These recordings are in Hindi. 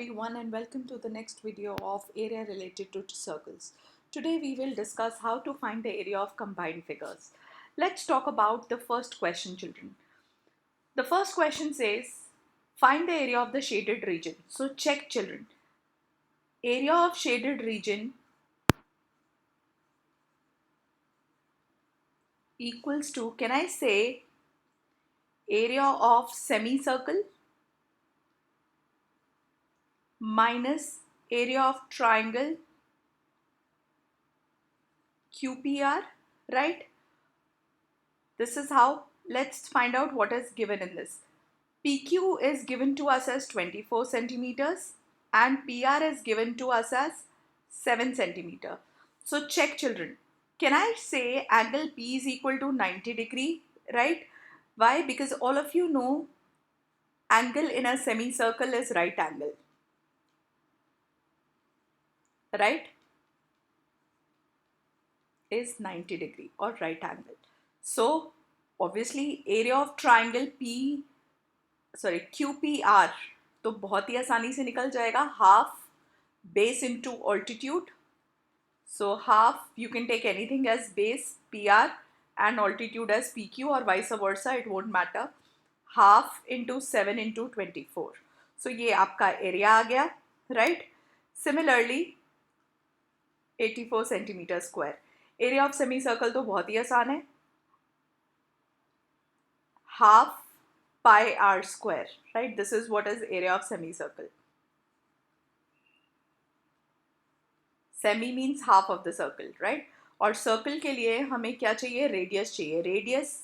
everyone and welcome to the next video of area related to circles. Today we will discuss how to find the area of combined figures. Let's talk about the first question, children. The first question says find the area of the shaded region. So check, children. Area of shaded region equals to, can I say, area of semicircle minus area of triangle QPR, right? This is how. Let's find out what is given in this. PQ is given to us as 24 centimeters and PR is given to us as 7 centimeter. So check, children. Can I say angle P is equal to 90 degree, right? Why? Because all of you know angle in a semicircle is right angle, right? Is 90 degree or right angle. So obviously area of triangle QPR तो बहुत ही आसानी से निकल जाएगा, half base into altitude. So half, you can take anything as base PR and altitude as PQ or vice versa, it won't matter. Half into 7 into 24. So ये आपका area आ गया, right? Similarly 84 centimeter square. Area of semicircle तो बहुत ही आसान है, half pi r square, right? This is what is area of semicircle. Semi means half of the circle, right? और सर्कल के लिए हमें क्या चाहिए? रेडियस चाहिए. रेडियस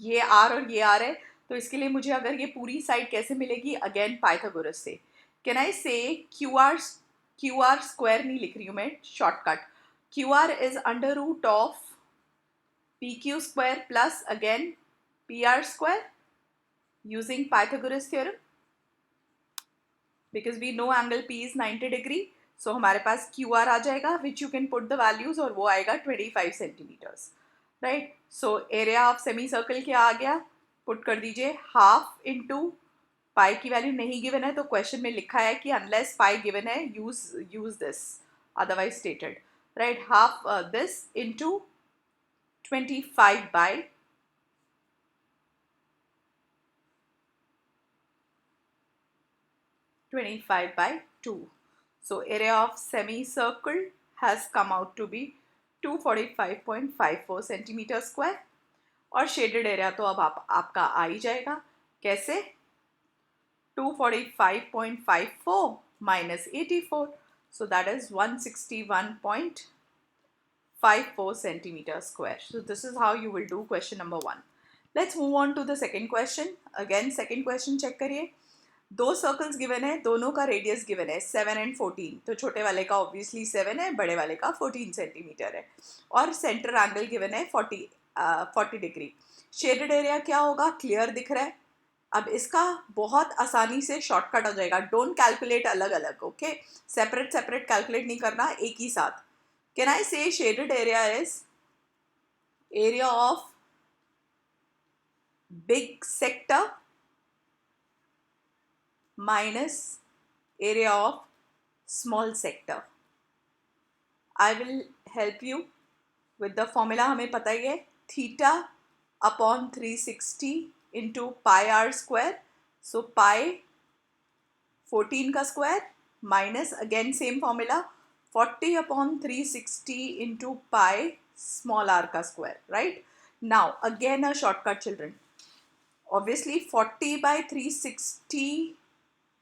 ये आर और ये आर है, तो इसके लिए मुझे अगर ये पूरी साइड कैसे मिलेगी? अगेन पाइथागोरस से. Can I say Q R square नहीं लिख रही हूँ मैं, shortcut. Q R is under root of P Q square plus again P R square using Pythagoras theorem, because we know angle P is 90 degree. So हमारे पास क्यू आर आ जाएगा which you can put the values और वो आएगा 25 centimeters, right. So area of semi circle क्या आ गया? पुट कर दीजिए हाफ इंटू पाई की वैल्यू नहीं गिवन है तो क्वेश्चन में लिखा है कि अनलेस पाई गिवन है use this, otherwise stated, right. Half this into 25 by 2. So area of semicircle has come out to be 245.54 centimeter square. और shaded area तो अब आपका आ ही जाएगा. कैसे? 245.54 minus 84. So that is 161.54 centimeter square. So this is how you will do question number 1. Let's move on to the second question. Again second question check करिए. दो सर्कल्स गिवन है, दोनों का रेडियस गिवन है 7 and 14. तो छोटे वाले का ऑब्वियसली 7 है, बड़े वाले का 14 सेंटीमीटर है. और सेंटर एंगल गिवन है 40 डिग्री. शेडेड एरिया क्या होगा? क्लियर दिख रहा है. अब इसका बहुत आसानी से शॉर्टकट हो जाएगा. डोंट कैलकुलेट अलग अलग, ओके? सेपरेट कैलकुलेट नहीं करना, एक ही साथ. कैन आई से shaded area is area of big sector minus area of small sector. I will help you with the formula. हमें पता ही है, theta upon 360 into pi r square. So pi 14 का square minus again same formula 40 upon 360 into pi small r का square, right? Now again a shortcut, children. Obviously 40 by 360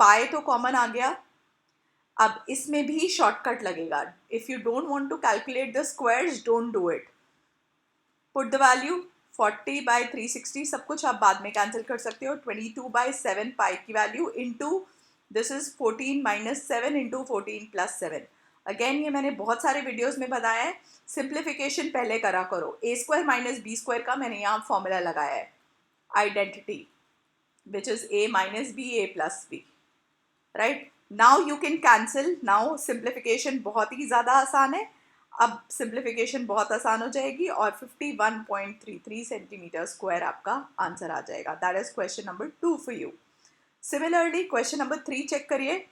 पाई तो कॉमन आ गया. अब इसमें भी शॉर्टकट लगेगा. If you don't want to calculate the squares, don't do it. Put the value 40 by 360, सब कुछ आप बाद में कैंसिल कर सकते हो. 22 बाय 7 पाई की value into this is 14 minus 7 into 14 plus 7. Again ये मैंने बहुत सारे वीडियोज में बताया है, सिंप्लीफिकेशन पहले करा करो. A square minus b square का मैंने यहाँ फॉर्मूला लगाया है, identity, which is a minus b a plus b. Right, now you can cancel. Now simplification बहुत ही ज़्यादा आसान है. अब सिंप्लीफिकेशन बहुत आसान हो जाएगी और 51.33 सेंटीमीटर स्क्वायर आपका आंसर आ जाएगा. That is question number 2 for you. Similarly question number 3 check करिए.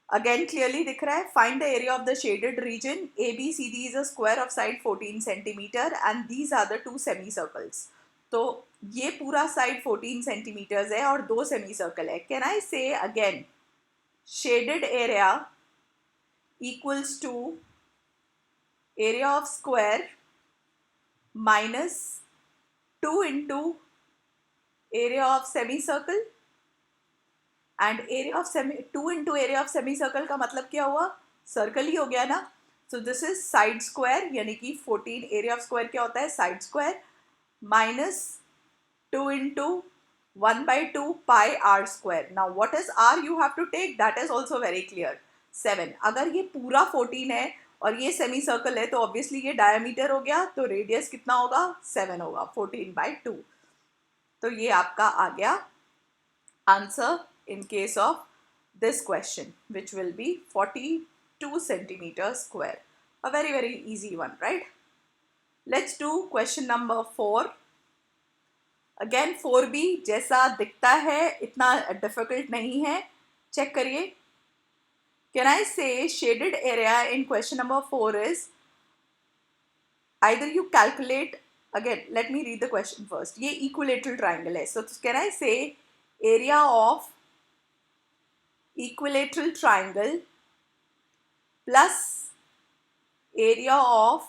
अगेन क्लियरली दिख रहा है. Find the area of the shaded region. ABCD is a square of side 14 centimeter and these are the two semi circles. तो ये पूरा साइड 14 सेंटीमीटर्स है और दो सेमी सर्कल है. Can I say again shaded area equals to area of square minus 2 into area of semicircle. And area of semi 2 into area of semi circle का मतलब क्या हुआ? सर्कल ही हो गया ना. So this is side square, यानी कि 14 एरिया ऑफ स्क्वायर क्या होता है? Side square minus 2 into 1/2 pi r square. Now what is r you have to take, that is also very clear. 7. अगर ये पूरा 14 है और ये सेमी सर्कल है तो ऑब्वियसली ये डायमीटर हो गया, तो रेडियस कितना होगा? 7 होगा. 14/2. तो ये आपका आ गया answer in case of this question, which will be 42 centimeters square. A very very easy one, right? Let's do question number 4. Again 4B जैसा दिखता है इतना difficult नहीं है. Check करिए. Can I say shaded area in question number 4 is either you calculate, again let me read the question first. ये equilateral triangle है. So can I say area of equilateral triangle plus area of,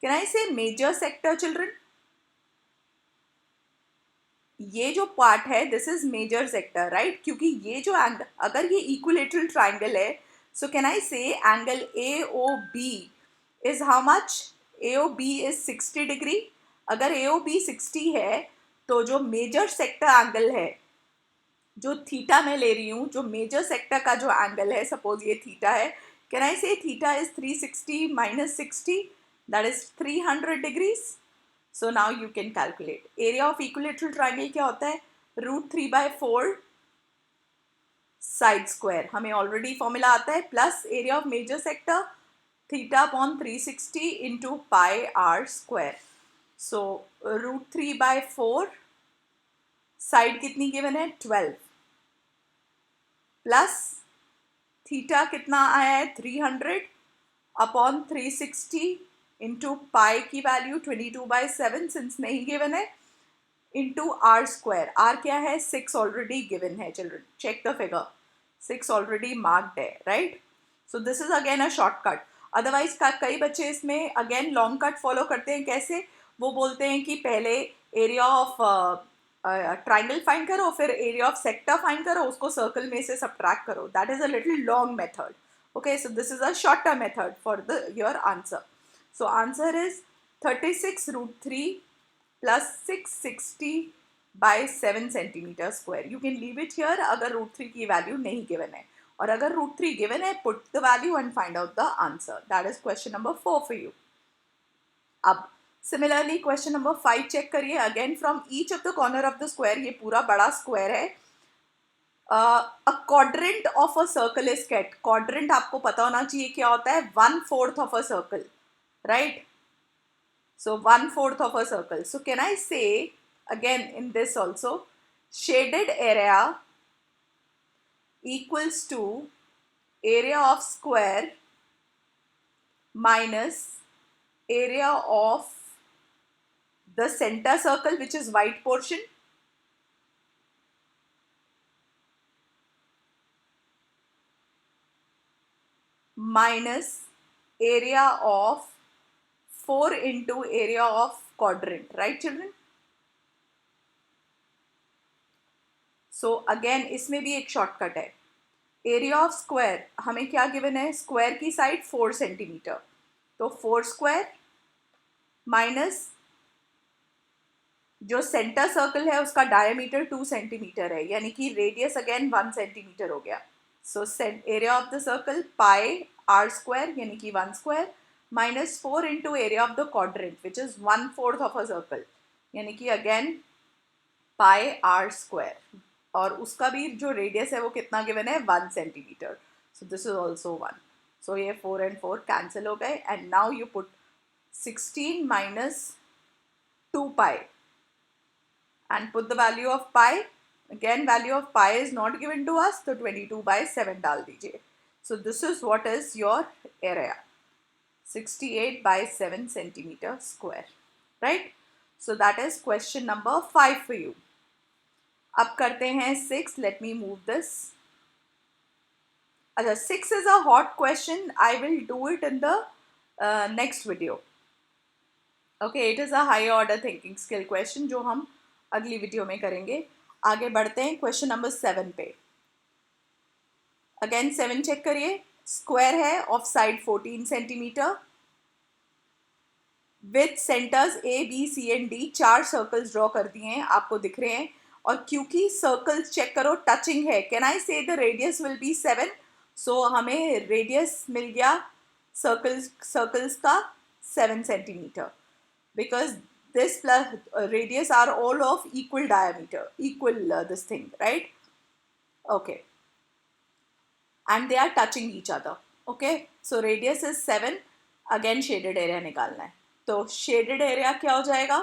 can I say major sector children? ये जो पार्ट है this is major sector, right? क्योंकि ये जो एंगल, अगर ये इक्विलेटरल ट्राइंगल है, सो कैन आई से angle AOB is how much? AOB is 60 degree. अगर AOB 60 है तो जो मेजर सेक्टर एंगल है, जो थीटा मैं ले रही हूँ, जो मेजर सेक्टर का जो एंगल है, सपोज ये थीटा है, can I say theta is 360 minus 60, that is 300 degrees. So now you can calculate. Area of equilateral triangle क्या होता है? √3/4 साइड स्क्वायर, हमें ऑलरेडी फॉर्मूला आता है, plus area of major sector theta upon 360 into pi r square. So √3/4 side कितनी गिवन है? 12 प्लस थीटा कितना आया है? 300 अपॉन 360 इंटू पाई की वैल्यू 22/7 सिंस नहीं गिवन है, इंटू आर स्क्वायर. आर क्या है? 6 ऑलरेडी गिवन है children. Check the figure. 6 already marked है, right? So this is again a shortcut. Otherwise कई बच्चे इसमें अगेन लॉन्ग कट फॉलो करते हैं. कैसे? वो बोलते हैं कि पहले एरिया ऑफ ट्राइंगल फाइंड करो, फिर एरिया ऑफ सेक्टर फाइंड करो, उसको सर्कल में से सब्ट्रैक्ट करो. That is a little long method. Okay, so this is a shorter method for the your answer. So answer is 36√3 plus 660/7 centimetre square. You can leave it here अगर √3 की वैल्यू नहीं गिवन है, और अगर √3 गिवन है, put the value and find out the answer. That is question number 4 for you. अब सिमिलरली क्वेश्चन नंबर 5 चेक करिए. Again from each of the corner of the square, ये पूरा बड़ा स्क्वायर है. A quadrant of a circle is cut. Quadrant आपको पता होना चाहिए क्या होता है? 1/4 of a circle, right? So 1/4 of a circle. So can I say again in this also, shaded area equals to area of square minus area of the center circle, which is white portion, minus area of 4 into area of quadrant, right children? So again इसमें भी एक शॉर्टकट है. एरिया ऑफ स्क्वायर हमें क्या गिवन है? स्क्वायर की साइड 4 सेंटीमीटर, तो 4 स्क्वायर माइनस जो सेंटर सर्कल है उसका डायमीटर 2 सेंटीमीटर है, यानी कि रेडियस अगेन 1 सेंटीमीटर हो गया. So area of the circle pi r square, यानी कि 1 square, minus 4 into area of the quadrant which is 1/4 of a circle, यानी कि अगेन पाई आर स्क्वायर, और उसका भी जो रेडियस है वो कितना गिवन है? 1 centimetre. So this is also 1. सो ये 4 and 4 कैंसिल हो गए, and now you put 16 minus 2 pi and put the value of pi Again, value of pi is not given to us, तो 22/7 डाल दीजिए. So this is what is your area, 68/7 centimeter square, right? So that is question number 5 for you. अब करते हैं 6. Let me move this. अच्छा, 6 is a hot question. I will do it in the next video. Okay, it is a higher order thinking skill question जो हम अगली वीडियो में करेंगे. आगे बढ़ते हैं क्वेश्चन नंबर 7 पे. अगेन 7 चेक करिए. स्क्वायर है of side 14 centimeter with centers A B C and D. 4 circles draw कर दिए हैं, आपको दिख रहे हैं. और क्योंकि सर्कल्स चेक करो टचिंग है, can I say the radius will be 7. So हमें रेडियस मिल गया सर्कल्स का 7 centimeter, because this plus radius are all of equal diameter, equal this thing, right? Okay, and they are touching each other. Okay, so radius is 7. Again shaded area निकालना है, तो shaded area क्या हो जाएगा?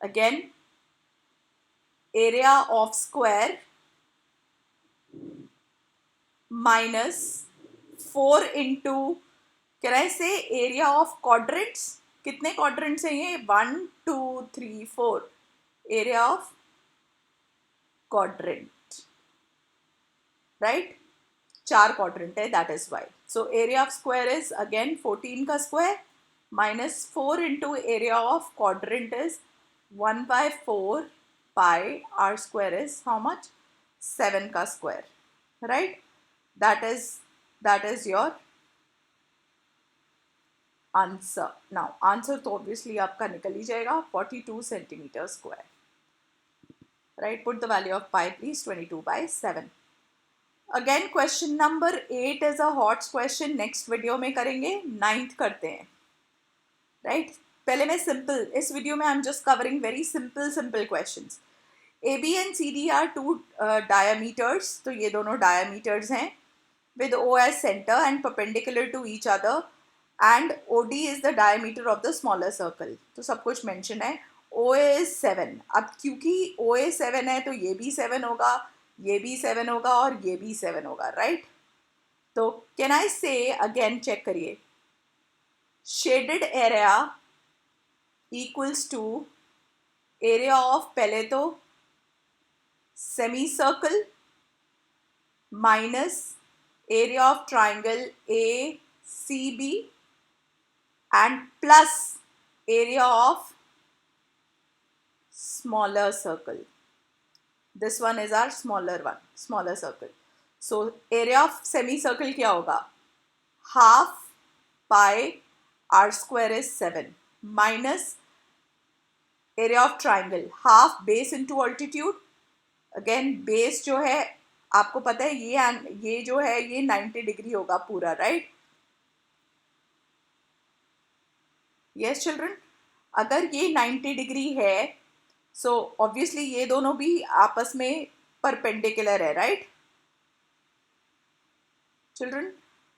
Again area of square minus 4 into, can I say area of quadrants? कितने quadrants हैं ये? 1 2 3 4. area of quadrant, right? 4 quadrant है, that is why. So area of square is again 14 का square minus 4 into area of quadrant is 1/4 pi. R square is how much? 7 का square, right? That is your answer. Now answer तो ऑब्वियसली आपका निकल ही जाएगा, 42 centimetre square, right? Put the value of pi please, 22/7. Again question number 8 is a hot question, next video में करेंगे. 9th करते हैं, राइट? पहले मैं सिंपल, इस वीडियो में I am just covering very simple questions. A B and C D are 2 diameters, तो ये दोनों डायमीटर्स हैं with O as center and perpendicular to each other, and OD is the diameter of the smaller circle. तो सब कुछ mention है. OA is 7. अब क्योंकि OA 7 है तो ये भी 7 होगा, ये भी 7 होगा और ये भी 7 होगा, right? तो can I say again, check करिए, shaded area equals to area of पहले तो semicircle minus area of triangle ACB and plus area of smaller circle. This one is our smaller one, smaller circle. So area of semicircle क्या होगा? Half pi R square is 7 minus area of triangle, half base into altitude. Again base जो है आपको पता है, ये जो है ये 90 डिग्री होगा पूरा, राइट? यस चिल्ड्रन, अगर ये 90 डिग्री है सो ऑब्वियसली ये दोनों भी आपस में परपेंडिकुलर है, right children?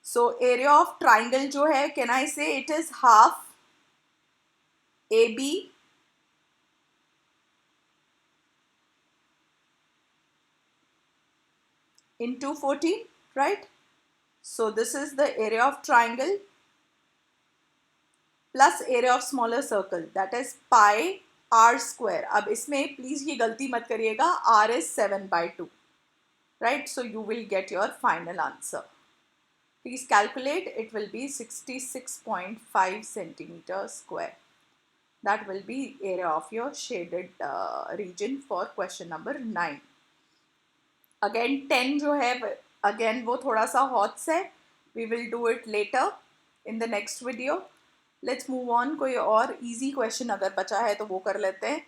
So area of triangle जो है, can I say it is half A B into 14, right? So this is the area of triangle plus area of smaller circle, that is pi r square. अब इसमें प्लीज ये गलती मत करिएगा, r is 7/2, right? So you will get your final answer. Please calculate, it will be 66.5 centimeter square. That will be area of your shaded region for question number 9. Again 10 जो है, अगेन वो थोड़ा सा हॉट्स है, we will do it later in the next video. Let's move on. कोई और इजी क्वेश्चन अगर बचा है तो वो कर लेते हैं.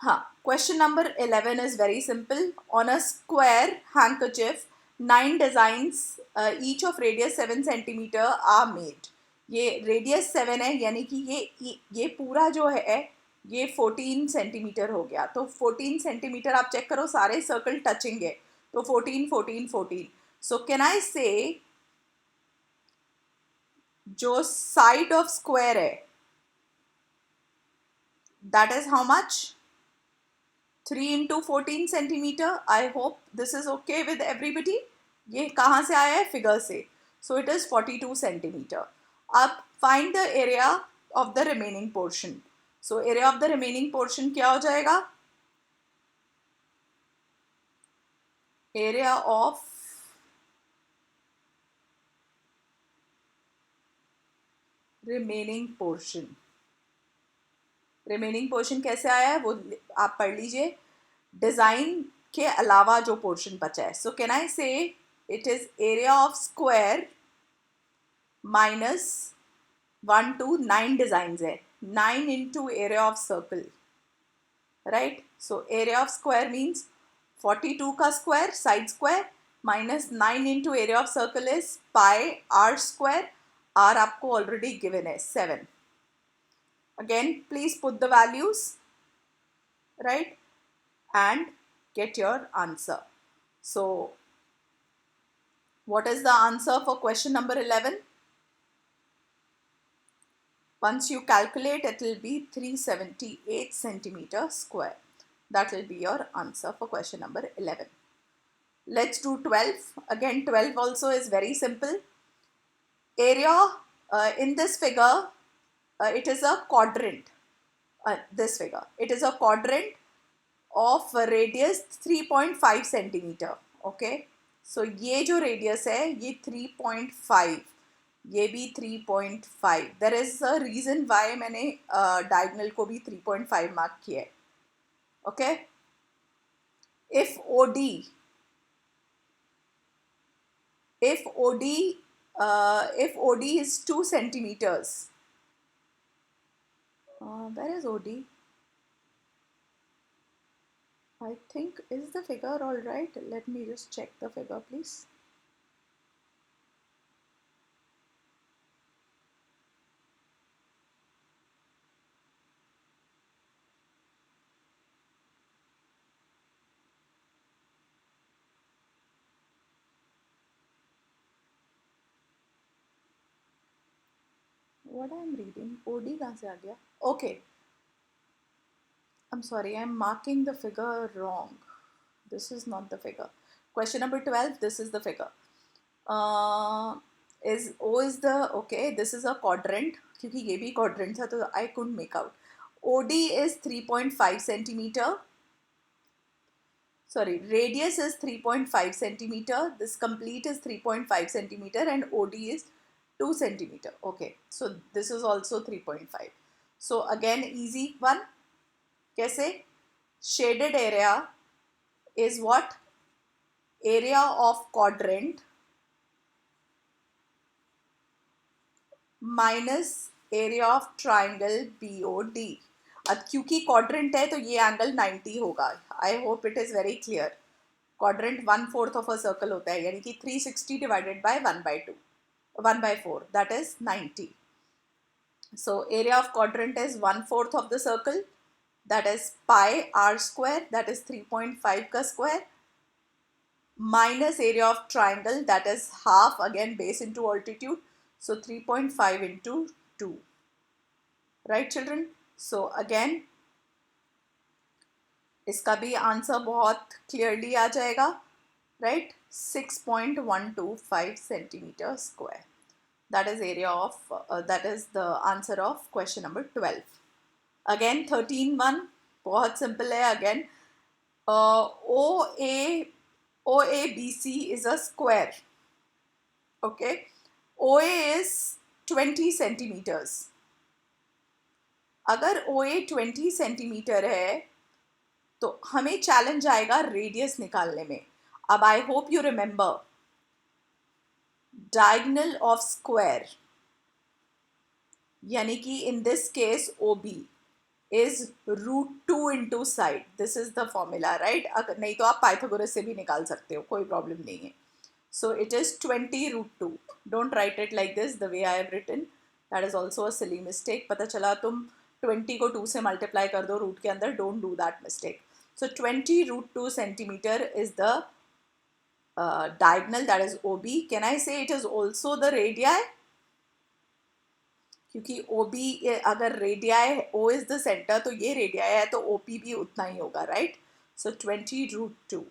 हाँ, question number 11 is very simple. On a square handkerchief 9 designs each of radius 7 centimeter are made. ये रेडियस 7 है, यानी कि ये पूरा जो है ये 14 सेंटीमीटर हो गया. तो 14 सेंटीमीटर आप चेक करो, सारे सर्कल टचिंग है, तो 14 14 14. सो कैन आई से जो साइड ऑफ स्क्वायर है that is how much? 3 into 14 centimeter. I hope this is okay with everybody. ये कहाँ से आया है? फिगर से. So it is 42 centimeter. अब find the area of the remaining portion. So area of the remaining portion क्या हो जाएगा? Area of remaining portion. Remaining portion कैसे आया है वो आप पढ़ लीजिए. डिजाइन के अलावा जो पोर्शन बचा है. सो can I say it is area of square minus 1 to 9 design है. 9 into area of circle, right. So area of square means 42 का square, side square, minus 9 into area of circle is pi r square. R आपको ऑलरेडी गिवन है 7. Again please put the values, right, and get your answer. So what is the answer for question number 11? Once you calculate, it will be 378 centimeter square. That will be your answer for question number 11. Let's do 12. Again, 12 also is very simple. Area in this figure, it is a quadrant. This figure, it is a quadrant of radius 3.5 centimeter. Okay, so ये जो radius है ये 3.5, ये भी 3.5. There is a reason why मैंने diagonal को भी 3.5 मार्क किया है. Okay, if OD is 2 centimeters, where is OD? I think, is the figure all right? Let me just check the figure, please. What I am reading? OD कहाँ से आ गया? Okay. I'm sorry, I'm marking the figure wrong. This is not the figure. Question number 12, this is the figure. Is O is the, okay, this is a quadrant. क्योंकि ये भी quadrant था तो I couldn't make out. OD is 3.5 centimeter. Sorry, radius is 3.5 centimeter. This complete is 3.5 centimeter and OD is 2 centimeter. Okay, so this is also 3.5. So again, easy one. कैसे? Shaded area is what? Area of quadrant minus area of triangle BOD. अब क्योंकि quadrant है तो ये angle 90 होगा. I hope it is very clear. Quadrant 1/4 of a circle होता है, यानी कि 360 divided by 1/4, that is 90. So area of quadrant is 1/4 of the circle, that is pi r square, that is 3.5 ka square, minus area of triangle, that is half, again base into altitude, so 3.5 into 2. Right children? So again इसका भी आंसर बहुत क्लियरली आ जाएगा, right? 6.125 centimeter square. That is area of that is the answer of question number 12. Again 13(1) बहुत simple है. Again OABC is a square. Okay, OA is 20 centimeters. अगर OA 20 centimeter है तो हमें चैलेंज आएगा रेडियस निकालने में. अब I hope you remember diagonal of square, यानी कि in this case OB is √2 into side. This is the formula, right? अगर नहीं तो आप पाइथागोरस से भी निकाल सकते हो, कोई प्रॉब्लम नहीं है. So it is 20√2. Don't write it like this the way I have written. That is also a silly mistake. पता चला तुम 20 को 2 से मल्टीप्लाई कर दो रूट के अंदर. Don't do that mistake. So 20√2 centimeter is the diagonal, that is OB. Can I say it is also the radii? क्योंकि OB अगर radii O is the center तो ये radii है तो OP भी उतना ही होगा, right? सो 20√2।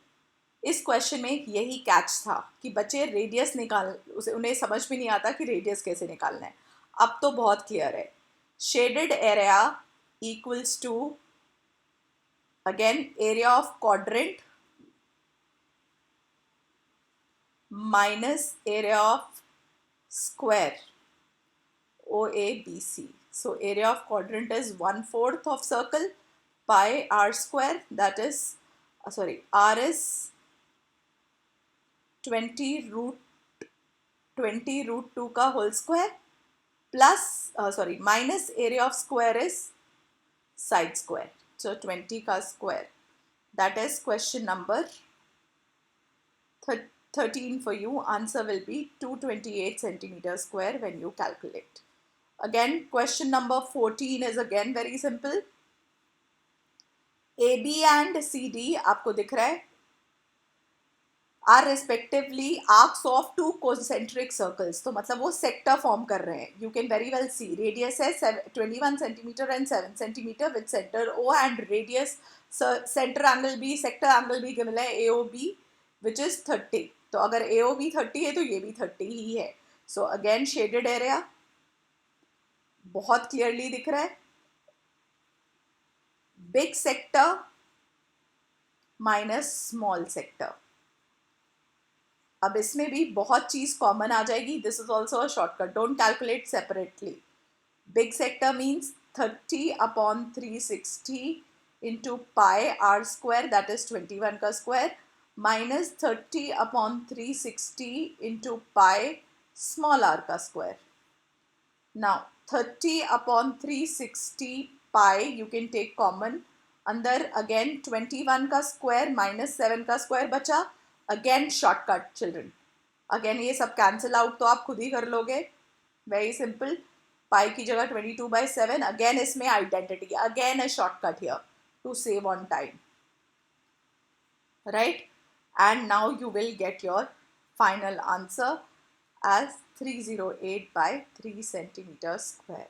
इस क्वेश्चन में यही कैच था कि बच्चे रेडियस उन्हें समझ भी नहीं आता कि रेडियस कैसे निकालना है। अब तो बहुत क्लियर है। Shaded area equals to again area of quadrant minus area of square OABC. So area of quadrant is 1/4 of circle pi r square, that is r is 20√2 का whole square plus minus area of square is side square. So 20 का square. That is question number 13 for you. Answer will be 228 centimeters square when you calculate. Again, question number 14 is again very simple. AB and CD आपको दिख रहा है are respectively arcs of two concentric circles. तो मतलब वो sector form कर रहे हैं. You can very well see radius है 21 centimeter and 7 centimeter with center O and radius center angle B, sector angle B given है AOB which is 30. तो अगर AOB 30 है तो ये भी 30 ही है. So again shaded area बहुत क्लियरली दिख रहा है. Big sector minus small sector. अब इसमें भी बहुत चीज कॉमन आ जाएगी. This is also a shortcut. Don't calculate separately. Big sector means 30/360 into pi r square that is 21 का square minus 30/360 into pi small r का square. Now 30/360 pi you can take common. अंदर again 21 का स्क्वायर माइनस 7 का स्क्वायर बचा. Again shortcut children. अगेन ये सब कैंसिल आउट तो आप खुद ही कर लोगे. Very simple. पाई की जगह 22/7. अगेन इसमें identity. Again a shortcut here to save on time. Right. And now you will get your final answer as 308/3 centimeters square.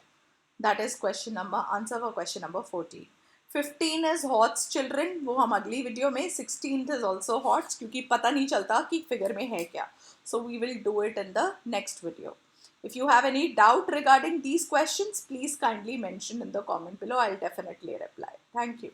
That is answer for question number 14. 15 is HOTS children. वो हम अगली वीडियो में. 16th is also HOTS क्योंकि पता नहीं चलता कि फिगर में है क्या. So we will do it in the next video. If you have any doubt regarding these questions, please kindly mention in the comment below. I'll definitely reply. Thank you.